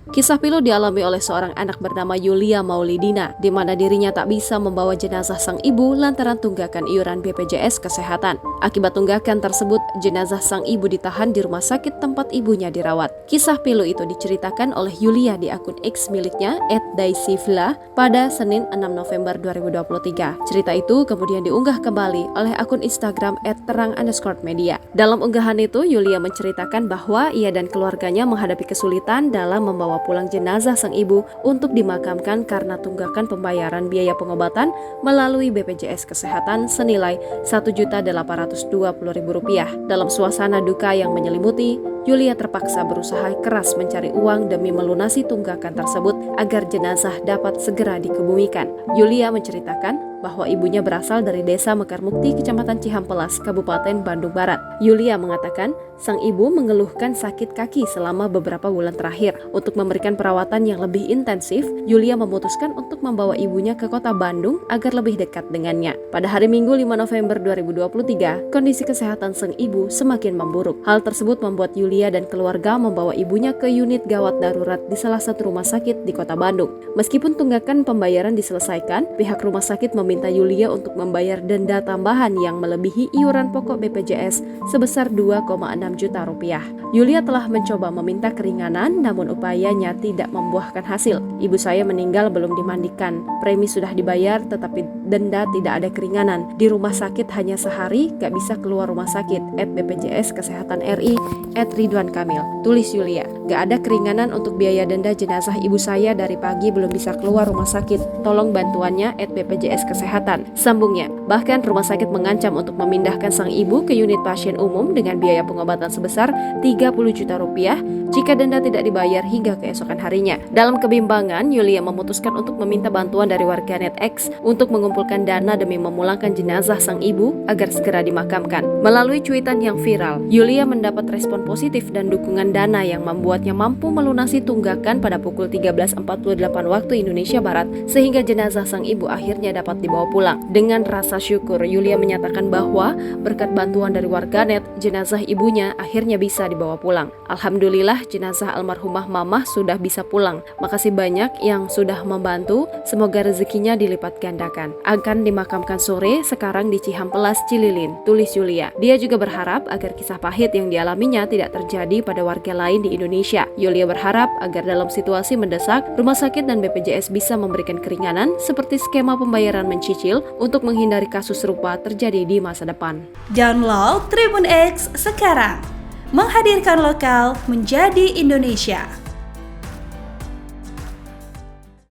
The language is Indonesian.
Kisah pilu dialami oleh seorang anak bernama Yulia Maulidina, di mana dirinya tak bisa membawa jenazah sang ibu lantaran tunggakan iuran BPJS Kesehatan. Akibat tunggakan tersebut, jenazah sang ibu ditahan di rumah sakit tempat ibunya dirawat. Kisah pilu itu diceritakan oleh Yulia di akun X miliknya @daisivla pada Senin 6 November 2023. Cerita itu kemudian diunggah kembali oleh akun Instagram @terang_media. Dalam unggahan itu, Yulia menceritakan bahwa ia dan keluarganya menghadapi kesulitan dalam membawa pulang jenazah sang ibu untuk dimakamkan karena tunggakan pembayaran biaya pengobatan melalui BPJS Kesehatan senilai Rp1.820.000. Dalam suasana duka yang menyelimuti, Yulia terpaksa berusaha keras mencari uang demi melunasi tunggakan tersebut agar jenazah dapat segera dikebumikan. Yulia menceritakan bahwa ibunya berasal dari desa Mekarmukti, Kecamatan Cihampelas, Kabupaten Bandung Barat. Yulia mengatakan sang ibu mengeluhkan sakit kaki selama beberapa bulan terakhir. Untuk memberikan perawatan yang lebih intensif, Yulia memutuskan untuk membawa ibunya ke kota Bandung agar lebih dekat dengannya. Pada hari Minggu 5 November 2023, kondisi kesehatan sang ibu semakin memburuk. Hal tersebut membuat Yulia dan keluarga membawa ibunya ke unit gawat darurat di salah satu rumah sakit di kota Bandung. Meskipun tunggakan pembayaran diselesaikan, pihak rumah sakit meminta Yulia untuk membayar denda tambahan yang melebihi iuran pokok BPJS sebesar 2,6 juta rupiah. Yulia telah mencoba meminta keringanan, namun upayanya tidak membuahkan hasil. Ibu saya meninggal belum dimandikan. Premi sudah dibayar, tetapi denda tidak ada keringanan. Di rumah sakit hanya sehari, gak bisa keluar rumah sakit. @BPJS Kesehatan RI @Ridwan Kamil. Tulis Yulia, gak ada keringanan untuk biaya denda jenazah ibu saya, dari pagi belum bisa keluar rumah sakit. Tolong bantuannya @BPJS Kesehatan. Sambungnya, bahkan rumah sakit mengancam untuk memindahkan sang ibu ke unit pasien umum dengan biaya pengobatan sebesar 30 juta rupiah jika denda tidak dibayar hingga keesokan harinya. Dalam kebimbangan, Yulia memutuskan untuk meminta bantuan dari warganet X untuk mengumpulkan dana demi memulangkan jenazah sang ibu agar segera dimakamkan. Melalui cuitan yang viral, Yulia mendapat respon positif dan dukungan dana yang membuatnya mampu melunasi tunggakan pada pukul 13.48 waktu Indonesia Barat sehingga jenazah sang ibu akhirnya dapat dibawa pulang. Dengan rasa syukur, Yulia menyatakan bahwa berkat bantuan dari warganet, jenazah ibunya akhirnya bisa dibawa pulang. Alhamdulillah, jenazah almarhumah mamah sudah bisa pulang. Makasih banyak yang sudah membantu, semoga rezekinya dilipat gandakan. Akan dimakamkan sore sekarang di Cihampelas, Cililin, tulis Yulia. Dia juga berharap agar kisah pahit yang dialaminya tidak terjadi pada warga lain di Indonesia. Yulia berharap agar dalam situasi mendesak, rumah sakit dan BPJS bisa memberikan keringanan seperti skema pembayaran mencicil untuk menghindari kasus serupa terjadi di masa depan. Download Tribun X sekarang, menghadirkan lokal menjadi Indonesia.